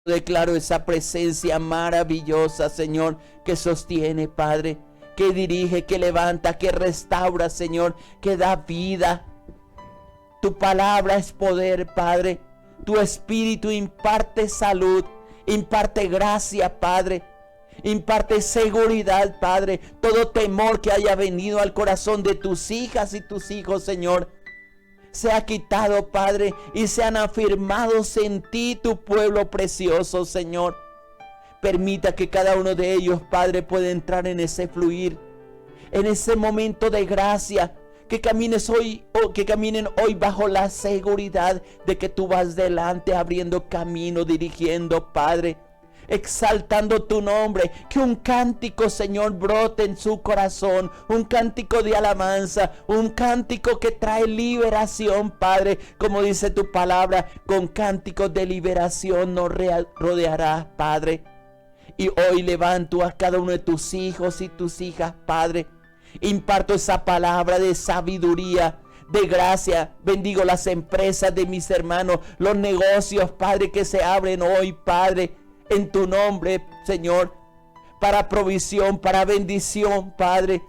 Declaro esa presencia maravillosa, Señor, que sostiene, Padre, que dirige, que levanta, que restaura, Señor, que da vida. Tu palabra es poder, Padre. Tu espíritu imparte salud, imparte gracia, Padre. Imparte seguridad, Padre. Todo temor que haya venido al corazón de tus hijas y tus hijos, Señor, se ha quitado, Padre, y se han afirmado en ti, tu pueblo precioso, Señor. Permita que cada uno de ellos, Padre, pueda entrar en ese fluir, en ese momento de gracia, que caminen hoy bajo la seguridad de que tú vas delante, abriendo camino, dirigiendo, Padre, exaltando tu nombre. Que un cántico, Señor, brote en su corazón, un cántico de alabanza, un cántico que trae liberación, Padre, como dice tu palabra, con cánticos de liberación nos rodeará, Padre. Y hoy levanto a cada uno de tus hijos y tus hijas, Padre. Imparto esa palabra de sabiduría, de gracia. Bendigo las empresas de mis hermanos, los negocios, Padre, que se abren hoy, Padre, en tu nombre, Señor, para provisión, para bendición, Padre.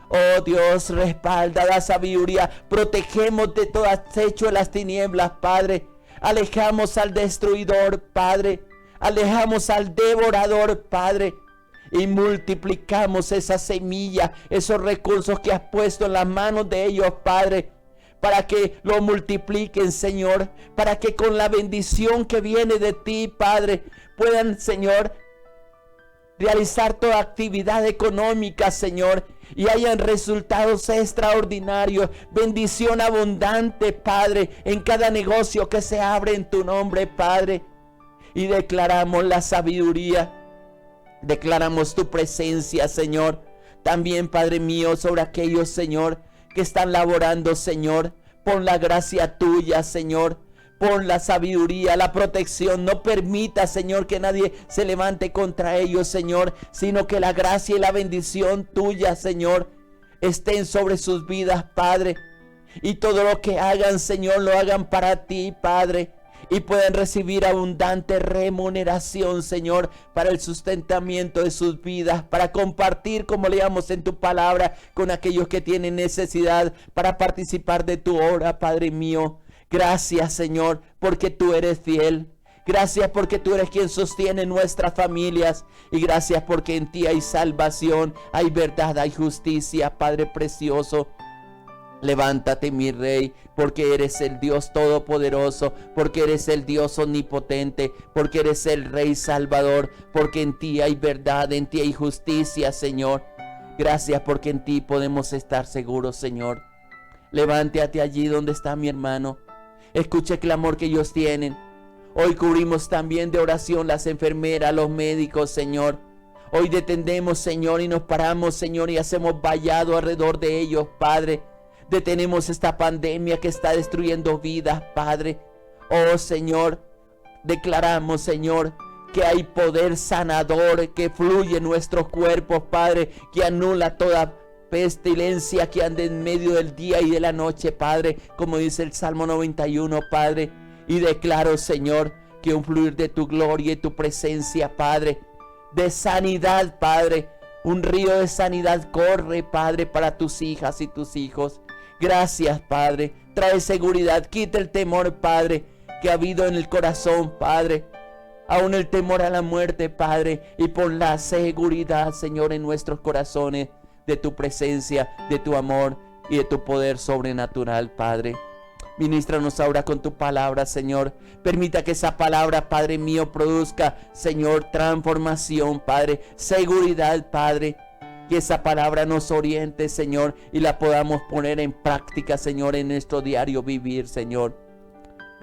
Oh Dios, respalda la sabiduría. Protegemos de todo acecho de las tinieblas, Padre. Alejamos al destruidor, Padre. Alejamos al devorador, Padre. Y multiplicamos esa semilla, esos recursos que has puesto en las manos de ellos, Padre, para que lo multipliquen, Señor, para que con la bendición que viene de ti, Padre, puedan, Señor, realizar toda actividad económica, Señor, y hayan resultados extraordinarios, bendición abundante, Padre, en cada negocio que se abre en tu nombre, Padre. Y declaramos la sabiduría, declaramos tu presencia, Señor, también, Padre mío, sobre aquellos, Señor, que están laborando, Señor. Pon la gracia tuya, Señor. Pon la sabiduría, la protección. No permita, Señor, que nadie se levante contra ellos, Señor, sino que la gracia y la bendición tuya, Señor, estén sobre sus vidas, Padre. Y todo lo que hagan, Señor, lo hagan para ti, Padre. Y puedan recibir abundante remuneración, Señor, para el sustentamiento de sus vidas, para compartir, como leamos en tu palabra, con aquellos que tienen necesidad, para participar de tu obra, Padre mío. Gracias, Señor, porque tú eres fiel. Gracias porque tú eres quien sostiene nuestras familias. Y gracias porque en ti hay salvación, hay verdad, hay justicia, Padre precioso. Levántate, mi Rey, porque eres el Dios todopoderoso, porque eres el Dios omnipotente, porque eres el Rey Salvador, porque en ti hay verdad, en ti hay justicia, Señor. Gracias porque en ti podemos estar seguros, Señor. Levántate allí donde está mi hermano. Escuche el clamor que ellos tienen. Hoy cubrimos también de oración las enfermeras, los médicos, Señor. Hoy detendemos, Señor, y nos paramos, Señor, y hacemos vallado alrededor de ellos, Padre. Detenemos esta pandemia que está destruyendo vidas, Padre. Oh, Señor, declaramos, Señor, que hay poder sanador que fluye en nuestros cuerpos, Padre, que anula toda pestilencia que ande en medio del día y de la noche, Padre, como dice el Salmo 91, Padre. Y declaro, Señor, que un fluir de tu gloria y tu presencia, Padre, de sanidad, Padre, un río de sanidad corre, Padre, para tus hijas y tus hijos. Gracias, Padre. Trae seguridad, quita el temor, Padre, que ha habido en el corazón, Padre. Aún el temor a la muerte, Padre. Y pon la seguridad, Señor, en nuestros corazones de tu presencia, de tu amor y de tu poder sobrenatural, Padre. Ministranos ahora con tu palabra, Señor. Permita que esa palabra, Padre mío, produzca, Señor, transformación, Padre. Seguridad, Padre. Que esa palabra nos oriente, Señor, y la podamos poner en práctica, Señor, en nuestro diario vivir, Señor.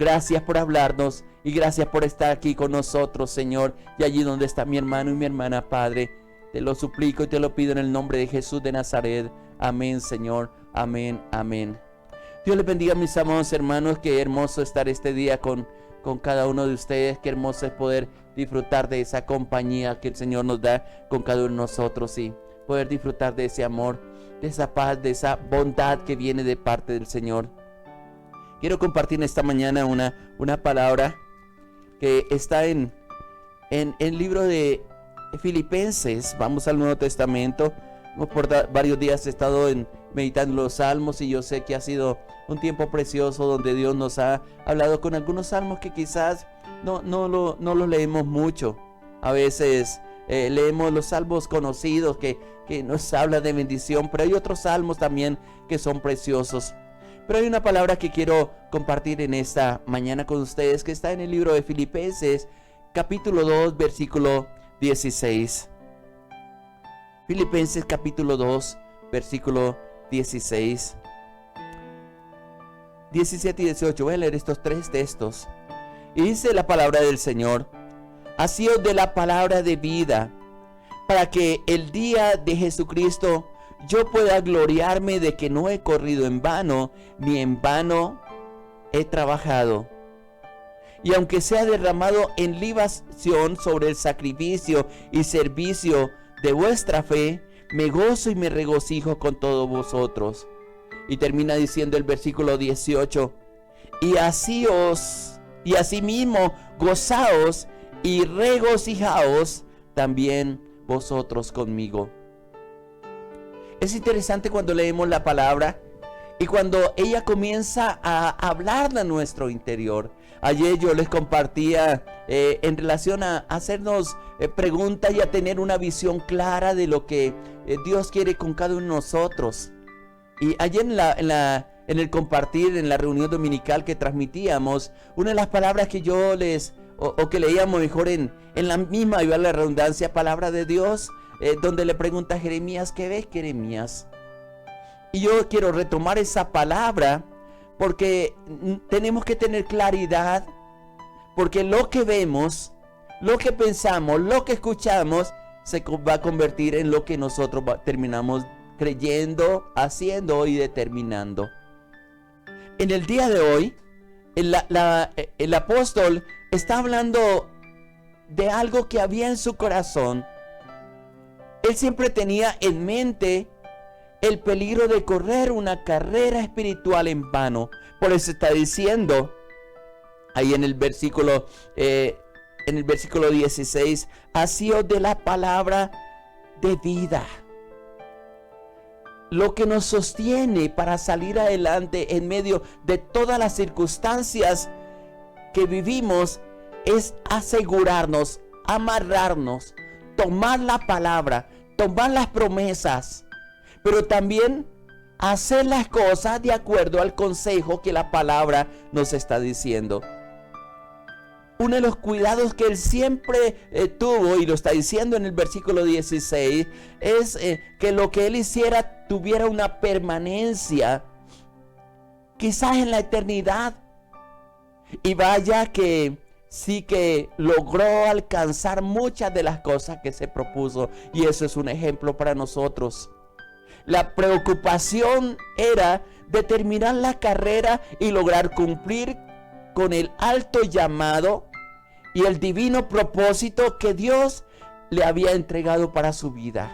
Gracias por hablarnos y gracias por estar aquí con nosotros, Señor. Y allí donde está mi hermano y mi hermana, Padre, te lo suplico y te lo pido en el nombre de Jesús de Nazaret. Amén, Señor. Amén, amén. Dios les bendiga, mis amados hermanos. Qué hermoso estar este día con cada uno de ustedes. Qué hermoso es poder disfrutar de esa compañía que el Señor nos da con cada uno de nosotros, y poder disfrutar de ese amor, de esa paz, de esa bondad que viene de parte del Señor. Quiero compartir esta mañana una palabra que está en en el libro de Filipenses. Vamos al Nuevo Testamento. Por varios días he estado meditando los salmos, y yo sé que ha sido un tiempo precioso donde Dios nos ha hablado con algunos salmos que quizás no los leemos mucho. A veces leemos los salmos conocidos que nos hablan de bendición, pero hay otros salmos también que son preciosos. Pero hay una palabra que quiero compartir en esta mañana con ustedes, que está en el libro de Filipenses, capítulo 2, versículo 16. Filipenses capítulo 2, versículo 16. 17 y 18. Voy a leer estos tres textos. Y dice la palabra del Señor: Hacíos de la palabra de vida, para que el día de Jesucristo yo pueda gloriarme de que no he corrido en vano, ni en vano he trabajado. Y aunque sea derramado en libación sobre el sacrificio y servicio de vuestra fe, me gozo y me regocijo con todos vosotros. Y termina diciendo el versículo 18: y asimismo gozaos y regocijaos también vosotros conmigo. Es interesante cuando leemos la palabra y cuando ella comienza a hablar de nuestro interior. Ayer yo les compartía en relación a hacernos preguntas y a tener una visión clara de lo que Dios quiere con cada uno de nosotros. Y ayer en el compartir, en la reunión dominical que transmitíamos, una de las palabras que yo que leíamos mejor en la misma, iba la redundancia, palabra de Dios, donde le pregunta a Jeremías: ¿qué ves, Jeremías? Y yo quiero retomar esa palabra porque tenemos que tener claridad, porque lo que vemos, lo que pensamos, lo que escuchamos, se va a convertir en lo que nosotros terminamos creyendo, haciendo y determinando. En el día de hoy, el apóstol está hablando de algo que había en su corazón. Él siempre tenía en mente el peligro de correr una carrera espiritual en vano. Por eso está diciendo ahí en el versículo 16: hacíos de la palabra de vida. Lo que nos sostiene para salir adelante en medio de todas las circunstancias que vivimos es asegurarnos, amarrarnos, tomar la palabra, tomar las promesas, pero también hacer las cosas de acuerdo al consejo que la palabra nos está diciendo. Uno de los cuidados que él siempre tuvo, y lo está diciendo en el versículo 16, es que lo que él hiciera tuviera una permanencia, quizás en la eternidad. Y vaya que sí que logró alcanzar muchas de las cosas que se propuso, y eso es un ejemplo para nosotros. La preocupación era de terminar la carrera y lograr cumplir con el alto llamado y el divino propósito que Dios le había entregado para su vida.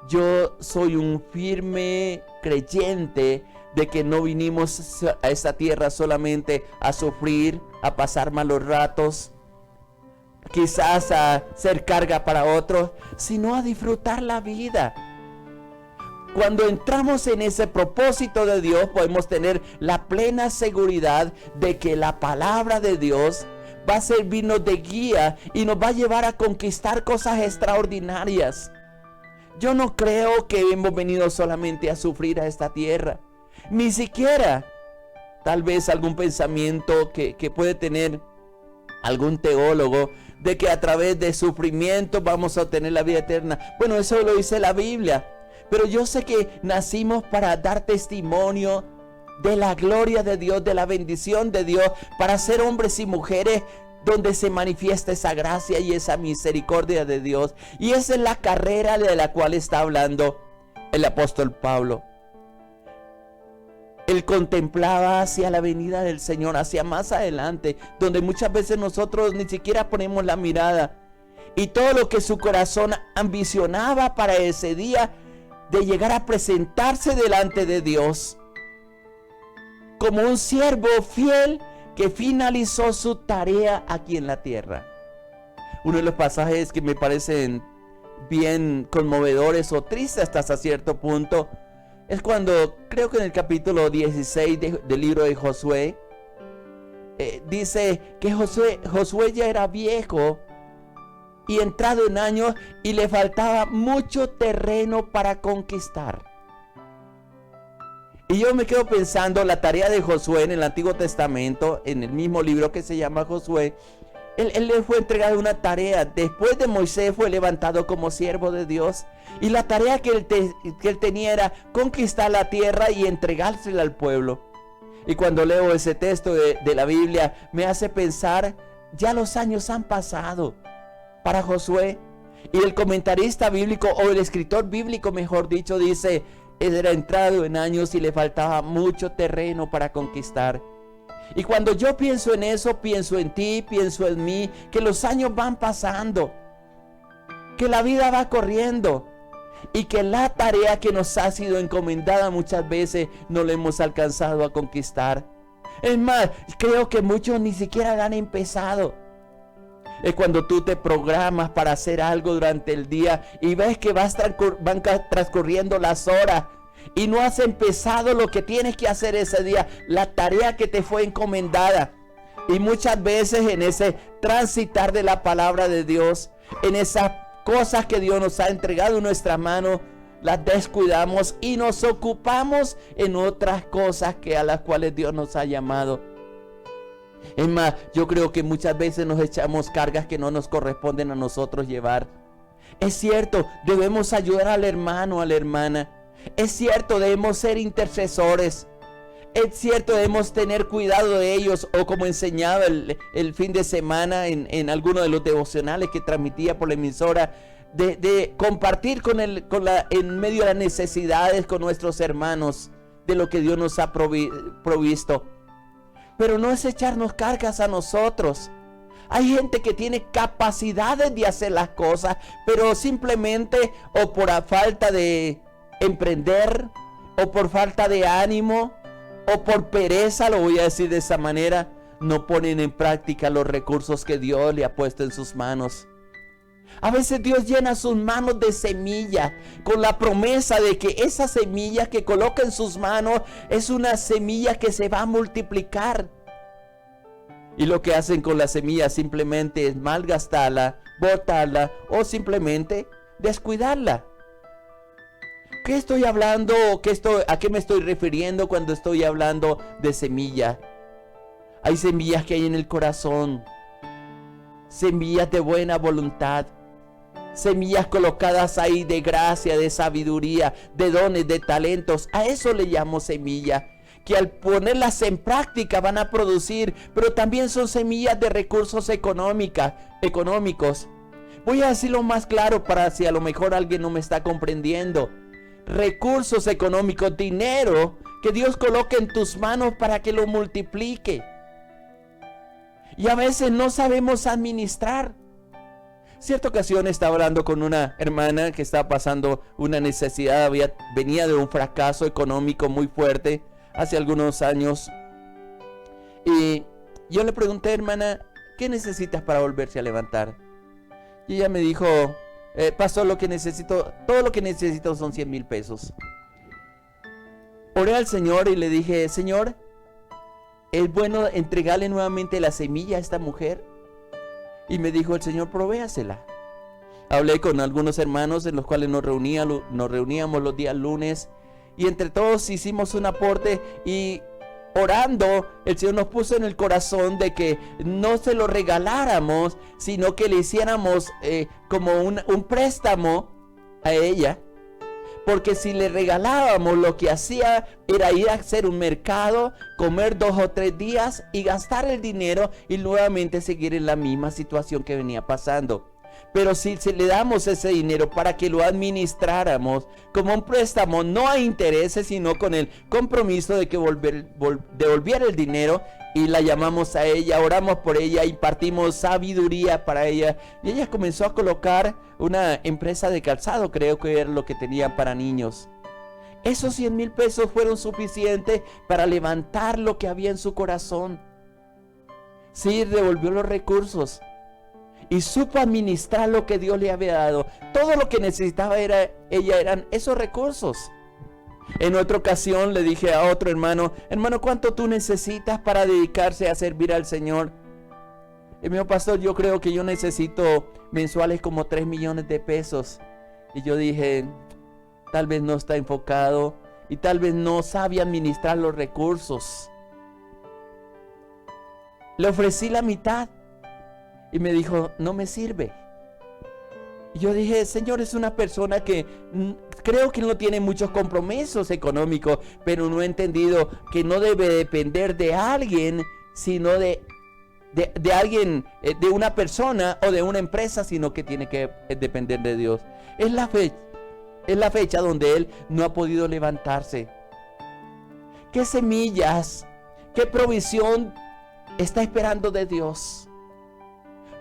Yo soy un firme creyente de que no vinimos a esta tierra solamente a sufrir, a pasar malos ratos, quizás a ser carga para otros, sino a disfrutar la vida. Cuando entramos en ese propósito de Dios, podemos tener la plena seguridad de que la palabra de Dios va a servirnos de guía y nos va a llevar a conquistar cosas extraordinarias. Yo no creo que hemos venido solamente a sufrir a esta tierra, ni siquiera tal vez algún pensamiento que puede tener algún teólogo de que a través de sufrimiento vamos a obtener la vida eterna. Bueno, eso lo dice la Biblia. Pero yo sé que nacimos para dar testimonio de la gloria de Dios, de la bendición de Dios, para ser hombres y mujeres donde se manifiesta esa gracia y esa misericordia de Dios. Y esa es la carrera de la cual está hablando el apóstol Pablo. Él contemplaba hacia la venida del Señor, hacia más adelante, donde muchas veces nosotros ni siquiera ponemos la mirada. Y todo lo que su corazón ambicionaba para ese día, de llegar a presentarse delante de Dios como un siervo fiel que finalizó su tarea aquí en la tierra. uno de los pasajes que me parecen bien conmovedores o tristes hasta cierto punto es cuando, creo que en el capítulo 16 del libro de Josué, dice que Josué ya era viejo y entrado en años y le faltaba mucho terreno para conquistar. Y yo me quedo pensando la tarea de Josué en el Antiguo Testamento, en el mismo libro que se llama Josué. Él le fue entregado una tarea. Después de Moisés fue levantado como siervo de Dios. Y la tarea que él tenía era conquistar la tierra y entregársela al pueblo. Y cuando leo ese texto de la Biblia, me hace pensar, ya los años han pasado para Josué. Y el comentarista bíblico, o el escritor bíblico mejor dicho, dice, él era entrado en años y le faltaba mucho terreno para conquistar. Y cuando yo pienso en eso, pienso en ti, pienso en mí, que los años van pasando, que la vida va corriendo y que la tarea que nos ha sido encomendada muchas veces no la hemos alcanzado a conquistar. Es más, creo que muchos ni siquiera la han empezado. Es cuando tú te programas para hacer algo durante el día y ves que van transcurriendo las horas y no has empezado lo que tienes que hacer ese día, la tarea que te fue encomendada. Y muchas veces en ese transitar de la palabra de Dios, en esas cosas que Dios nos ha entregado en nuestra mano, las descuidamos y nos ocupamos en otras cosas a las cuales Dios nos ha llamado. Es más, yo creo que muchas veces nos echamos cargas que no nos corresponden a nosotros llevar. Es cierto, debemos ayudar al hermano, a la hermana. Es cierto, debemos ser intercesores. Es cierto, debemos tener cuidado de ellos, o como enseñaba el fin de semana en alguno de los devocionales que transmitía por la emisora, de compartir en medio de las necesidades con nuestros hermanos de lo que Dios nos ha provisto. Pero no es echarnos cargas a nosotros. Hay gente que tiene capacidades de hacer las cosas, pero simplemente o por falta de emprender, o por falta de ánimo, o por pereza, lo voy a decir de esa manera, no ponen en práctica los recursos que Dios le ha puesto en sus manos. A veces Dios llena sus manos de semilla con la promesa de que esa semilla que coloca en sus manos es una semilla que se va a multiplicar. Y lo que hacen con la semilla simplemente es malgastarla, botarla o simplemente descuidarla. ¿Qué estoy hablando? ¿A qué me estoy refiriendo cuando estoy hablando de semilla? Hay semillas que hay en el corazón, semillas de buena voluntad, semillas colocadas ahí de gracia, de sabiduría, de dones, de talentos. A eso le llamo semilla, que al ponerlas en práctica van a producir, pero también son semillas de recursos económicos. Voy a decirlo más claro para si a lo mejor alguien no me está comprendiendo. Recursos económicos, dinero que Dios coloque en tus manos para que lo multiplique. Y a veces no sabemos administrar. Cierta ocasión estaba hablando con una hermana que estaba pasando una necesidad, venía de un fracaso económico muy fuerte hace algunos años. Y yo le pregunté, hermana, ¿qué necesitas para volverse a levantar? Y ella me dijo, pasó lo que necesito, todo lo que necesito son 100,000 pesos. Oré al Señor y le dije, Señor, ¿es bueno entregarle nuevamente la semilla a esta mujer? Y me dijo el Señor, provéasela. Hablé con algunos hermanos en los cuales nos reuníamos los días lunes, y entre todos hicimos un aporte, y orando el Señor nos puso en el corazón de que no se lo regaláramos, sino que le hiciéramos como un préstamo a ella. Porque si le regalábamos, lo que hacía era ir a hacer un mercado, comer 2 o 3 días y gastar el dinero y nuevamente seguir en la misma situación que venía pasando. Pero si le damos ese dinero para que lo administráramos como un préstamo, no a intereses, sino con el compromiso de que devolviera el dinero, y la llamamos a ella, oramos por ella, impartimos sabiduría para ella, y ella comenzó a colocar una empresa de calzado, creo que era lo que tenía para niños. Esos 100,000 pesos fueron suficientes para levantar lo que había en su corazón. Sí, devolvió los recursos. y supo administrar lo que Dios le había dado. Todo lo que necesitaba ella eran esos recursos. En otra ocasión le dije a otro hermano, ¿cuánto tú necesitas para dedicarse a servir al Señor? Y me dijo, pastor, yo creo que yo necesito mensuales como 3 millones de pesos. Y yo dije, tal vez no está enfocado y tal vez no sabe administrar los recursos. Le ofrecí la mitad y me dijo, no me sirve. Y yo dije, Señor, es una persona que creo que no tiene muchos compromisos económicos, pero no he entendido que no debe depender de alguien, sino de alguien, de una persona o de una empresa, sino que tiene que depender de Dios. Es la fecha donde él no ha podido levantarse. ¿Qué semillas, qué provisión está esperando de Dios?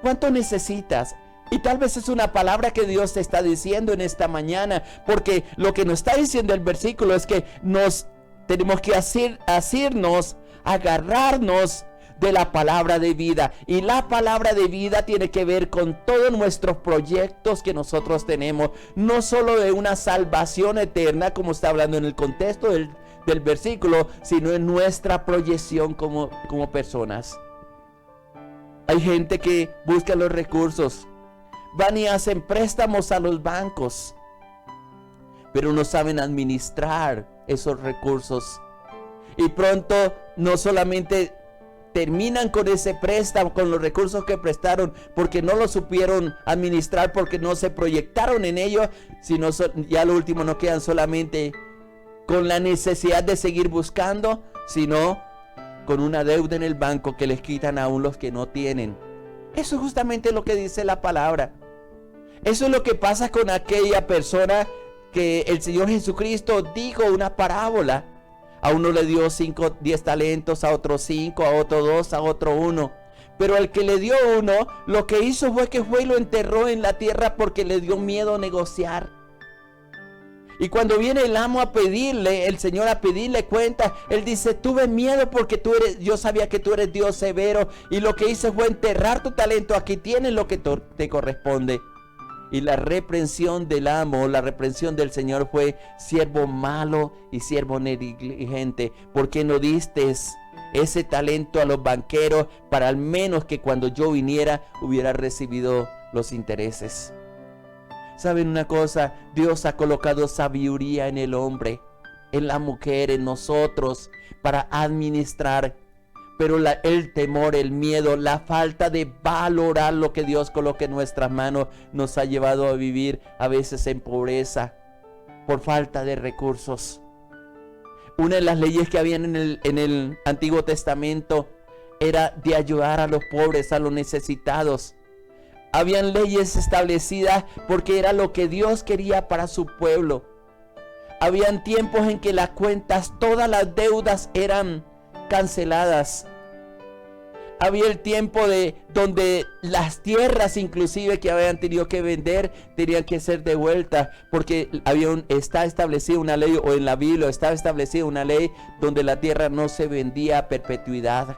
¿Cuánto necesitas? Y tal vez es una palabra que Dios te está diciendo en esta mañana, porque lo que nos está diciendo el versículo es que nos tenemos que asirnos, agarrarnos de la palabra de vida. Y la palabra de vida tiene que ver con todos nuestros proyectos que nosotros tenemos, no solo de una salvación eterna, como está hablando en el contexto del versículo, sino en nuestra proyección como personas. Hay gente que busca los recursos, van y hacen préstamos a los bancos, pero no saben administrar esos recursos. Y pronto no solamente terminan con ese préstamo, con los recursos que prestaron, porque no lo supieron administrar, porque no se proyectaron en ello, sino ya lo último no quedan solamente con la necesidad de seguir buscando, sino con una deuda en el banco que les quitan aún los que no tienen. Eso es justamente lo que dice la palabra. Eso es lo que pasa con aquella persona que el Señor Jesucristo dijo una parábola. A uno le dio 10 talentos, a otro 5, a otro 2, a otro 1. Pero el que le dio 1, lo que hizo fue y lo enterró en la tierra porque le dio miedo negociar. Y cuando viene el amo a pedirle, el Señor a pedirle cuenta, él dice, tuve miedo porque yo sabía que tú eres Dios severo, y lo que hice fue enterrar tu talento, aquí tienes lo que te corresponde. Y la reprensión del amo, la reprensión del Señor fue, siervo malo y siervo negligente, ¿por qué no diste ese talento a los banqueros para al menos que cuando yo viniera hubiera recibido los intereses? ¿Saben una cosa? Dios ha colocado sabiduría en el hombre, en la mujer, en nosotros, para administrar. Pero el temor, el miedo, la falta de valorar lo que Dios coloca en nuestras manos nos ha llevado a vivir a veces en pobreza por falta de recursos. Una de las leyes que habían en el Antiguo Testamento era de ayudar a los pobres, a los necesitados. Habían leyes establecidas porque era lo que Dios quería para su pueblo. Habían tiempos en que las cuentas, todas las deudas eran canceladas. Había el tiempo donde las tierras inclusive que habían tenido que vender tenían que ser devueltas, porque está establecida una ley, o en la Biblia estaba establecida una ley donde la tierra no se vendía a perpetuidad,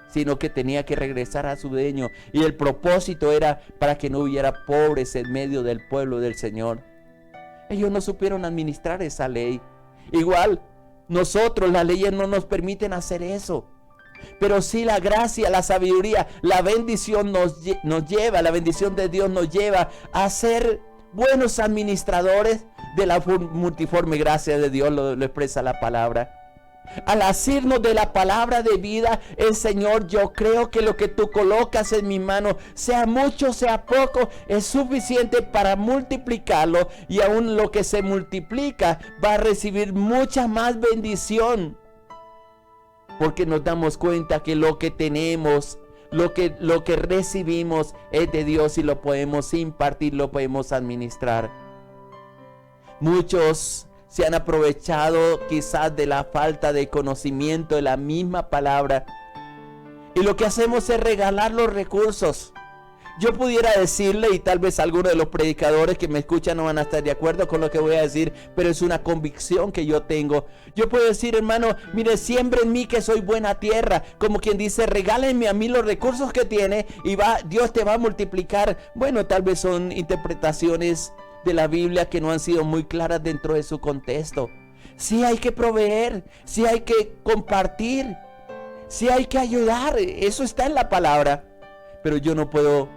sino que tenía que regresar a su dueño, y el propósito era para que no hubiera pobres en medio del pueblo del Señor. Ellos no supieron administrar esa ley. Igual nosotros, las leyes no nos permiten hacer eso, pero sí la gracia, la sabiduría, la bendición nos lleva, la bendición de Dios nos lleva a ser buenos administradores de la multiforme gracia de Dios, lo expresa la palabra. Al asirnos de la palabra de vida, el Señor, yo creo que lo que tú colocas en mi mano, sea mucho, sea poco, es suficiente para multiplicarlo, y aún lo que se multiplica va a recibir mucha más bendición, porque nos damos cuenta que lo que tenemos, lo que recibimos es de Dios, y lo podemos impartir, lo podemos administrar. Muchos se han aprovechado quizás de la falta de conocimiento de la misma palabra, y lo que hacemos es regalar los recursos. Yo pudiera decirle, y tal vez algunos de los predicadores que me escuchan no van a estar de acuerdo con lo que voy a decir, pero es una convicción que yo tengo. Yo puedo decir, hermano, mire, siembre en mí que soy buena tierra. Como quien dice, regálenme a mí los recursos que tiene y Dios te va a multiplicar. Bueno, tal vez son interpretaciones de la Biblia que no han sido muy claras dentro de su contexto. Sí hay que proveer, sí hay que compartir, sí hay que ayudar. Eso está en la palabra. Pero yo no puedo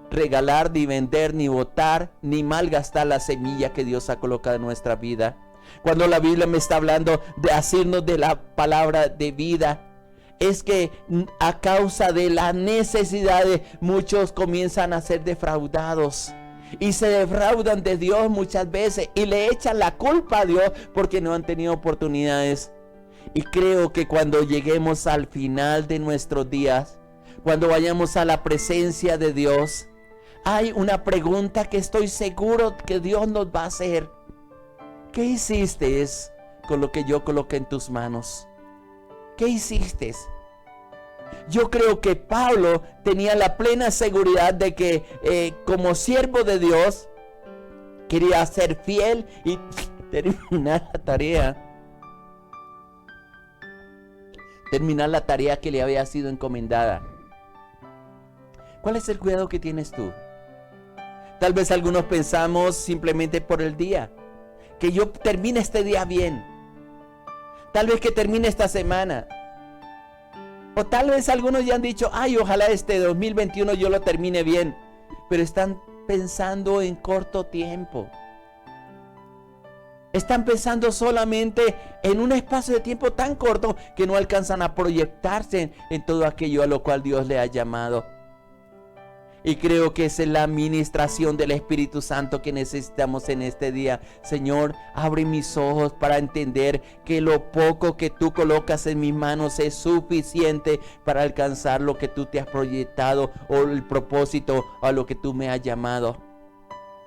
regalar, ni vender, ni botar, ni malgastar la semilla que Dios ha colocado en nuestra vida. Cuando la Biblia me está hablando de hacernos de la palabra de vida, es que a causa de las necesidades muchos comienzan a ser defraudados. Y se defraudan de Dios muchas veces y le echan la culpa a Dios porque no han tenido oportunidades. Y creo que cuando lleguemos al final de nuestros días, cuando vayamos a la presencia de Dios, hay una pregunta que estoy seguro que Dios nos va a hacer. ¿Qué hiciste con lo que yo coloqué en tus manos? ¿Qué hiciste? Yo creo que Pablo tenía la plena seguridad de que como siervo de Dios quería ser fiel y terminar la tarea que le había sido encomendada. ¿Cuál es el cuidado que tienes tú? Tal vez algunos pensamos simplemente por el día, que yo termine este día bien, tal vez que termine esta semana, o tal vez algunos ya han dicho, ay, ojalá este 2021 yo lo termine bien, pero están pensando en corto tiempo. Están pensando solamente en un espacio de tiempo tan corto que no alcanzan a proyectarse en todo aquello a lo cual Dios le ha llamado. Y creo que esa es la administración del Espíritu Santo que necesitamos en este día. Señor, abre mis ojos para entender que lo poco que tú colocas en mis manos es suficiente para alcanzar lo que tú te has proyectado o el propósito a lo que tú me has llamado.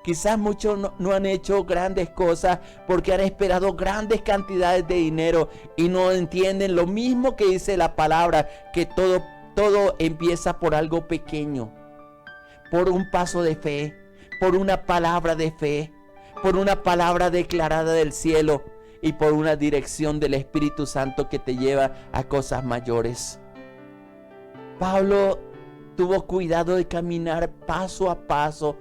Quizás muchos no han hecho grandes cosas porque han esperado grandes cantidades de dinero y no entienden lo mismo que dice la palabra, que todo empieza por algo pequeño. Por un paso de fe, por una palabra de fe, por una palabra declarada del cielo y por una dirección del Espíritu Santo que te lleva a cosas mayores. Pablo tuvo cuidado de caminar paso a paso,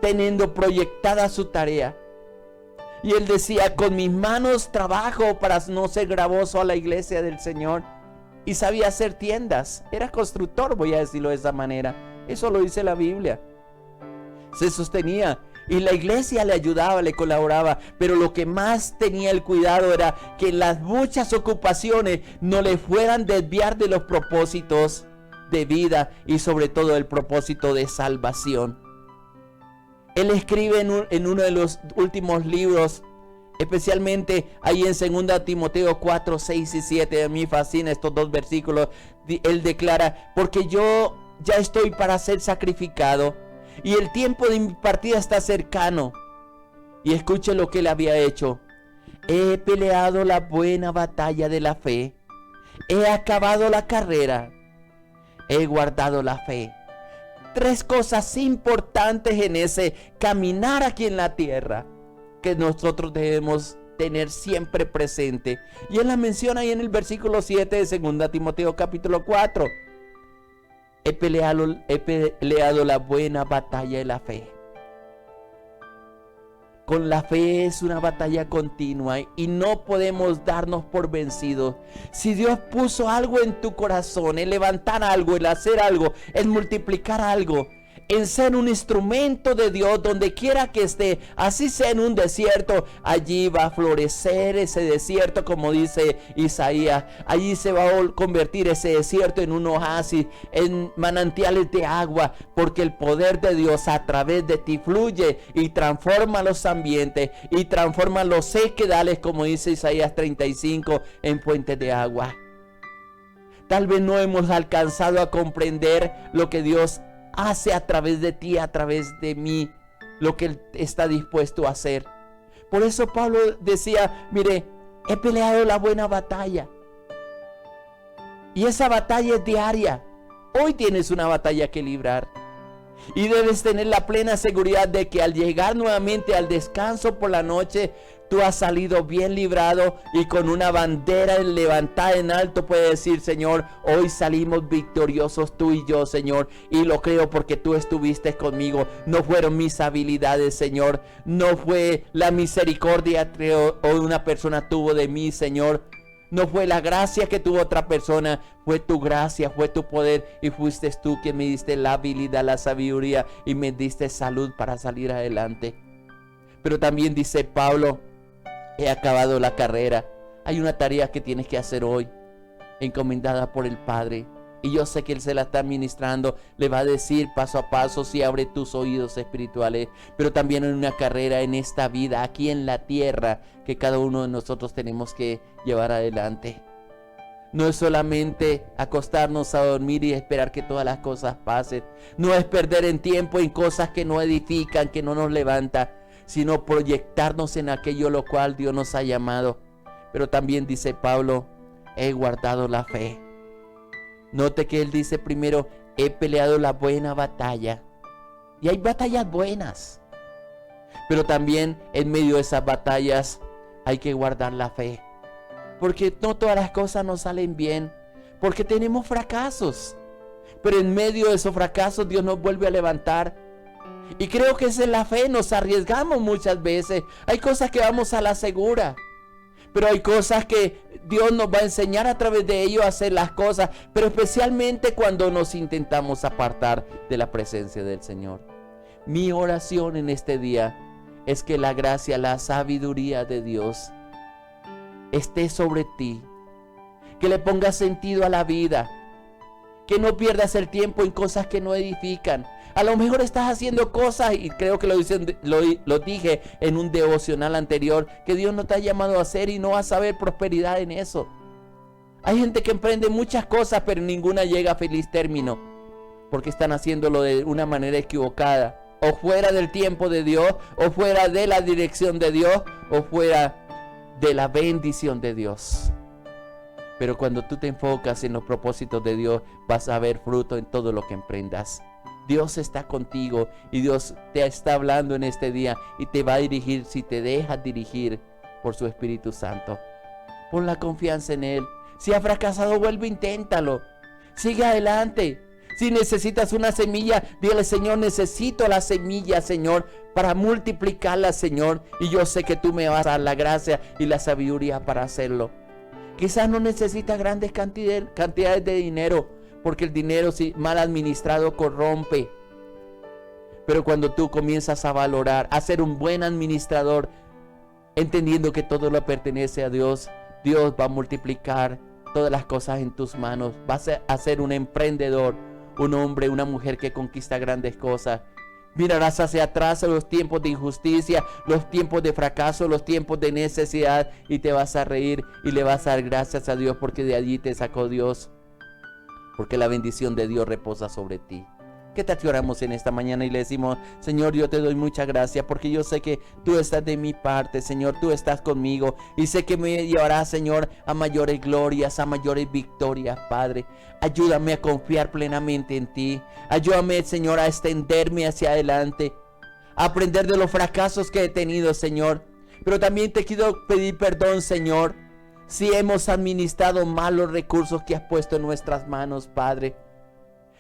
teniendo proyectada su tarea. Y él decía, con mis manos trabajo para no ser gravoso a la iglesia del Señor. Y sabía hacer tiendas, era constructor, voy a decirlo de esa manera. Eso lo dice la Biblia. Se sostenía y la iglesia le ayudaba, le colaboraba, pero lo que más tenía el cuidado era que las muchas ocupaciones no le fueran desviar de los propósitos de vida y sobre todo el propósito de salvación. Él escribe en uno de los últimos libros, especialmente ahí en 2 Timoteo 4, 6 y 7, a mí fascina estos dos versículos. Él declara, porque yo ya estoy para ser sacrificado y el tiempo de mi partida está cercano. Y escuche lo que él había hecho. He peleado la buena batalla de la fe, he acabado la carrera, he guardado la fe. 3 cosas importantes en ese caminar aquí en la tierra que nosotros debemos tener siempre presente. Y él la menciona ahí en el versículo 7 de 2 Timoteo capítulo 4. He peleado la buena batalla de la fe. Con la fe es una batalla continua y no podemos darnos por vencidos. Si Dios puso algo en tu corazón, el levantar algo, el hacer algo, el multiplicar algo, en ser un instrumento de Dios donde quiera que esté, así sea en un desierto, allí va a florecer ese desierto, como dice Isaías. Allí se va a convertir ese desierto en un oasis, en manantiales de agua, porque el poder de Dios a través de ti fluye y transforma los ambientes y transforma los sequedales, como dice Isaías 35, en fuentes de agua. Tal vez no hemos alcanzado a comprender lo que Dios hace a través de ti, a través de mí, lo que Él está dispuesto a hacer. Por eso Pablo decía, mire, he peleado la buena batalla. Y esa batalla es diaria. Hoy tienes una batalla que librar. Y debes tener la plena seguridad de que al llegar nuevamente al descanso por la noche, tú has salido bien librado y con una bandera levantada en alto puedes decir: Señor, hoy salimos victoriosos tú y yo, Señor, y lo creo porque tú estuviste conmigo. No fueron mis habilidades, Señor, no fue la misericordia que una persona tuvo de mí, Señor. No fue la gracia que tuvo otra persona, fue tu gracia, fue tu poder, y fuiste tú quien me diste la habilidad, la sabiduría y me diste salud para salir adelante. Pero también dice Pablo: he acabado la carrera. Hay una tarea que tienes que hacer hoy, encomendada por el Padre. Y yo sé que Él se la está ministrando. Le va a decir paso a paso si abre tus oídos espirituales. Pero también en una carrera en esta vida, aquí en la tierra, que cada uno de nosotros tenemos que llevar adelante. No es solamente acostarnos a dormir y esperar que todas las cosas pasen. No es perder en tiempo en cosas que no edifican, que no nos levantan, sino proyectarnos en aquello lo cual Dios nos ha llamado. Pero también dice Pablo: he guardado la fe. Note que él dice primero: he peleado la buena batalla. Y hay batallas buenas, pero también en medio de esas batallas hay que guardar la fe, porque no todas las cosas nos salen bien, porque tenemos fracasos, pero en medio de esos fracasos Dios nos vuelve a levantar. Y creo que esa es la fe. Nos arriesgamos muchas veces. Hay cosas que vamos a la segura, pero hay cosas que Dios nos va a enseñar a través de ello a hacer las cosas, pero especialmente cuando nos intentamos apartar de la presencia del Señor. Mi oración en este día es que la gracia, la sabiduría de Dios esté sobre ti, que le pongas sentido a la vida, que no pierdas el tiempo en cosas que no edifican. A lo mejor estás haciendo cosas, y creo que lo dije en un devocional anterior, que Dios no te ha llamado a hacer y no vas a ver prosperidad en eso. Hay gente que emprende muchas cosas, pero ninguna llega a feliz término, porque están haciéndolo de una manera equivocada, o fuera del tiempo de Dios, o fuera de la dirección de Dios, o fuera de la bendición de Dios. Pero cuando tú te enfocas en los propósitos de Dios, vas a ver fruto en todo lo que emprendas. Dios está contigo y Dios te está hablando en este día y te va a dirigir si te dejas dirigir por su Espíritu Santo. Pon la confianza en Él. Si has fracasado, vuelve, inténtalo. Sigue adelante. Si necesitas una semilla, dile: Señor, necesito la semilla, Señor, para multiplicarla, Señor. Y yo sé que tú me vas a dar la gracia y la sabiduría para hacerlo. Quizás no necesitas grandes cantidades de dinero, porque el dinero, si mal administrado, corrompe. Pero cuando tú comienzas a valorar, a ser un buen administrador, entendiendo que todo lo pertenece a Dios, Dios va a multiplicar todas las cosas en tus manos. Vas a ser un emprendedor, un hombre, una mujer que conquista grandes cosas. Mirarás hacia atrás a los tiempos de injusticia, los tiempos de fracaso, los tiempos de necesidad, y te vas a reír y le vas a dar gracias a Dios, porque de allí te sacó Dios, porque la bendición de Dios reposa sobre ti. ¿Qué tal si oramos en esta mañana y le decimos: Señor, yo te doy muchas gracias, porque yo sé que tú estás de mi parte, Señor, tú estás conmigo, y sé que me llevarás, Señor, a mayores glorias, a mayores victorias, Padre. Ayúdame a confiar plenamente en ti. Ayúdame, Señor, a extenderme hacia adelante, a aprender de los fracasos que he tenido, Señor. Pero también te quiero pedir perdón, Señor, si hemos administrado mal los recursos que has puesto en nuestras manos, Padre.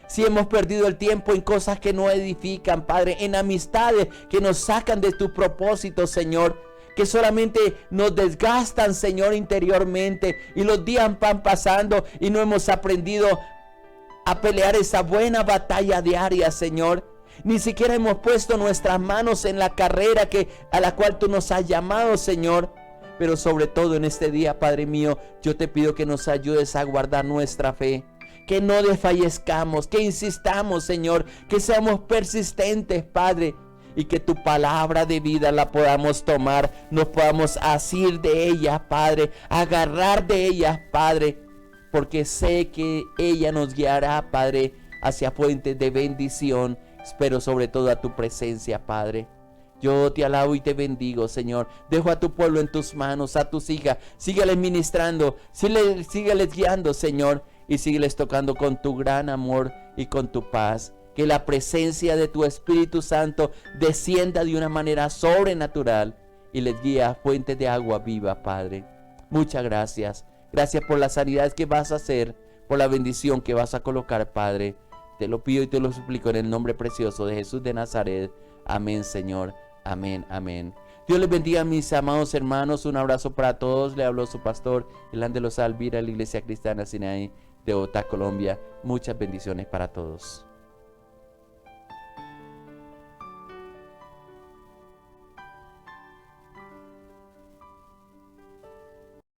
Si hemos perdido el tiempo en cosas que no edifican, Padre, en amistades que nos sacan de tus propósitos, Señor, que solamente nos desgastan, Señor, interiormente, y los días van pasando y no hemos aprendido a pelear esa buena batalla diaria, Señor. Ni siquiera hemos puesto nuestras manos en la carrera a la cual tú nos has llamado, Señor. Pero sobre todo en este día, Padre mío, yo te pido que nos ayudes a guardar nuestra fe, que no desfallezcamos, que insistamos, Señor, que seamos persistentes, Padre, y que tu palabra de vida la podamos tomar, nos podamos asir de ella, Padre, agarrar de ella, Padre, porque sé que ella nos guiará, Padre, hacia fuentes de bendición, pero sobre todo a tu presencia, Padre. Yo te alabo y te bendigo, Señor. Dejo a tu pueblo en tus manos, a tus hijas. Sígueles ministrando, sígueles guiando, Señor, y sígueles tocando con tu gran amor y con tu paz. que la presencia de tu Espíritu Santo descienda de una manera sobrenatural y les guíe a fuentes de agua viva, Padre. Muchas gracias. Gracias por las sanidades que vas a hacer, por la bendición que vas a colocar, Padre. Te lo pido y te lo suplico en el nombre precioso de Jesús de Nazaret. Amén, Señor. Amén, amén. Dios les bendiga, mis amados hermanos. Un abrazo para todos. Le habló su pastor, el Ángelo Salvira, de la Iglesia Cristiana Sinaí de Bogotá, Colombia. Muchas bendiciones para todos.